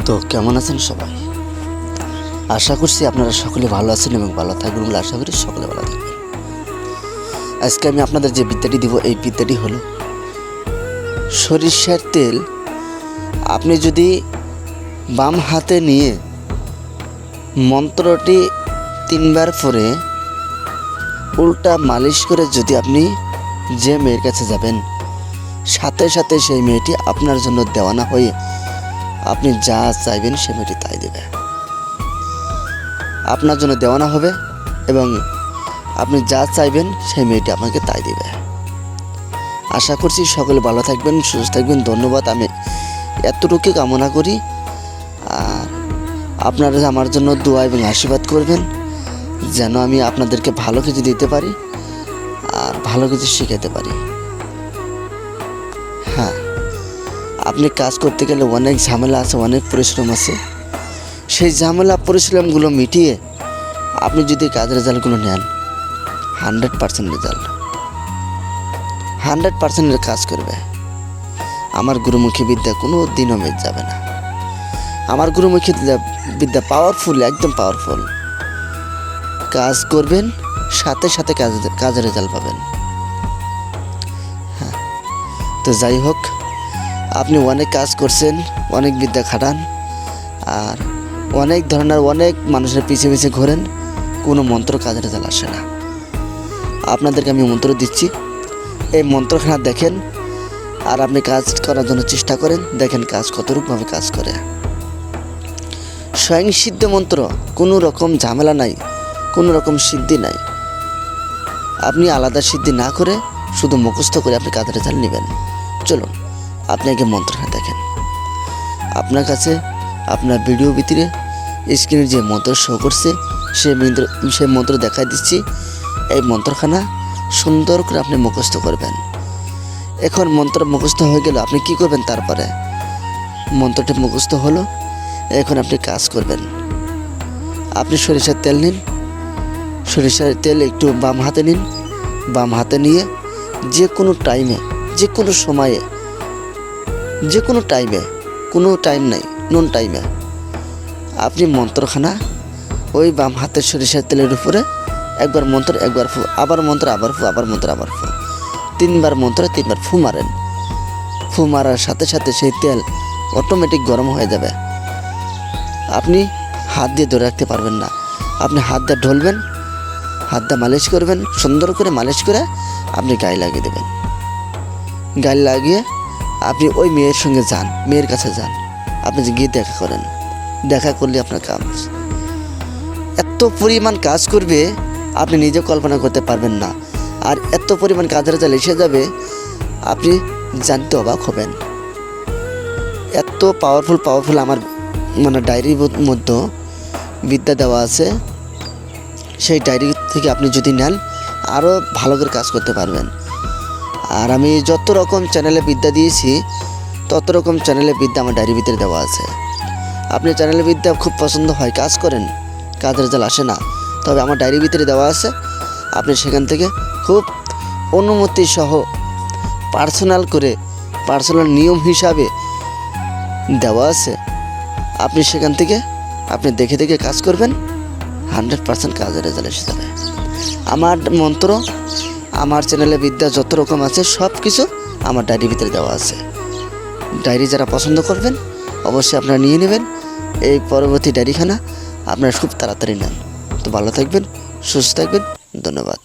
তো কেমন আছেন সবাই? আশা করছি আপনারা সকলে ভালো আছেন এবং ভালো থাকবেন বলে আশা করি সকলে ভালো থাকবেন। আজকে আমি আপনাদের যে বিদ্যাটি দিব, এই বিদ্যাটি হলো সরিষার তেল আপনি যদি বাম হাতে নিয়ে মন্ত্রটি 3 বার পরে উল্টা মালিশ করে যদি আপনি যে মেয়ের কাছে যাবেন, সাথে সাথে সেই মেয়েটি আপনার জন্য দেওয়ানা হয়ে আপনি যা চাইবেন সে মেয়েটি তাই দেবে। আপনার জন্য দেওয়ানা হবে এবং আপনি যা চাইবেন সেই মেয়েটি আপনাকে তাই দেবে। আশা করছি সকলে ভালো থাকবেন, সুস্থ থাকবেন। ধন্যবাদ। আমি এতটুকু কামনা করি। আর আপনারা আমার জন্য দোয়া এবং আশীর্বাদ করবেন যেন আমি আপনাদেরকে ভালো কিছু দিতে পারি আর ভালো কিছু শেখাতে পারি। হ্যাঁ, আপনি কাজ করতে গেলে অনেক ঝামেলা আছে, অনেক পরিশ্রম আছে। সেই ঝামেলা পরিশ্রমগুলো মিটিয়ে আপনি যদি কাজের রেজাল্টগুলো নেন, 100% রেজাল্ট, 100% কাজ করবে। আমার গুরুমুখী বিদ্যা কোনো দিনও মিট যাবে না। আমার গুরুমুখী বিদ্যা পাওয়ারফুল, একদম পাওয়ারফুল। কাজ করবেন, সাথে সাথে কাজের রেজাল্ট পাবেন। হ্যাঁ, তো যাই হোক, আপনি অনেক কাজ করছেন, অনেক বিদ্যা খাটান আর অনেক ধরনের অনেক মানুষের পিছিয়ে পিছিয়ে ঘোরেন, কোনো মন্ত্র কাজের রেজাল্ট আসে না। আপনাদেরকে আমি মন্ত্র দিচ্ছি, এই মন্ত্রখানা দেখেন আর আপনি কাজ করার জন্য চেষ্টা করেন, দেখেন কাজ কতটুকুভাবে কাজ করে। স্বয়ং সিদ্ধ মন্ত্র, কোনো রকম ঝামেলা নাই, কোনো রকম সিদ্ধি নাই। আপনি আলাদা সিদ্ধি না করে শুধু মুখস্থ করে আপনি কাজের রেজাল্ট নেবেন। চলুন আপনি আগে মন্ত্রখানা দেখেন। আপনার কাছে আপনার ভিডিও ভিতরে স্ক্রিনে যে মন্ত্র শো করছে সেই মন্ত্র দেখাই দিচ্ছি। এই মন্ত্রখানা সুন্দর করে আপনি মুখস্থ করবেন। এখন মন্ত্র মুখস্থ হয়ে গেল, আপনি কি করবেন? তারপরে মন্ত্রটি মুখস্থ হলো, এখন আপনি কাজ করবেন। আপনি সরিষার তেল নিন, সরিষার তেল একটু বাম হাতে নিন। বাম হাতে নিয়ে যে কোনো টাইমে, যে কোনো সময়ে, যে কোনো টাইমে, কোনো টাইম নাই, নুন টাইমে আপনি মন্ত্রখানা ওই বাম হাতের সরিষার তেলের উপরে একবার মন্ত্র, একবার ফু, আবার মন্ত্র, আবার ফু, আবার মন্ত্র, আবার ফু, 3 বার মন্ত্র, 3 বার ফু মারেন। ফু মারার সাথে সাথে সেই তেল অটোমেটিক গরম হয়ে যাবে। আপনি হাত দিয়ে ধরে রাখতে পারবেন না। আপনি হাত দিয়ে ঢলবেন, হাত দিয়ে মালিশ করবেন, সুন্দর করে মালিশ করে আপনি গায়ে লাগিয়ে দেবেন। গায়ে লাগিয়ে আপনি ওই মেয়ের সঙ্গে যান, মেয়ের কাছে যান, আপনি গিয়ে দেখা করেন। দেখা করলে আপনার কাজ এত পরিমাণ কাজ করবে আপনি নিজে কল্পনা করতে পারবেন না। আর এত পরিমাণ কাজের রেজাল্ট এসে যাবে, আপনি জানতে অবাক হবেন। এত পাওয়ারফুল আমার ডায়েরির মধ্যে বিদ্যা দেওয়া আছে। সেই ডায়েরি থেকে আপনি যদি নেন, আরও ভালো করে কাজ করতে পারবেন। আর আমি যত রকম চ্যানেলে বিদ্যা দিয়েছি, তত রকম চ্যানেলে বিদ্যা আমার ডায়েরির ভিতরে দেওয়া আছে। আপনি চ্যানেলে বিদ্যা খুব পছন্দ হয়, কাজ করেন, কাজের রেজাল্ট আসে না, তবে আমার ডায়েরির ভিতরে দেওয়া আছে। আপনি সেখান থেকে খুব অনুমতি সহ পার্সোনাল নিয়ম হিসাবে দেওয়া আছে। আপনি সেখান থেকে আপনি দেখে দেখে কাজ করবেন, 100% কাজের রেজাল্ট এসে যাবে। আমার মন্ত্র, আমার চ্যানেলে বিদ্যা যত রকম আছে সব কিছু আমার ডায়েরির ভিতরে দেওয়া আছে। ডায়েরি যারা পছন্দ করবেন অবশ্যই আপনারা নিয়ে নেবেন। এই পরবর্তী ডায়েরিখানা আপনারা খুব তাড়াতাড়ি নেন। তো ভালো থাকবেন, সুস্থ থাকবেন। ধন্যবাদ।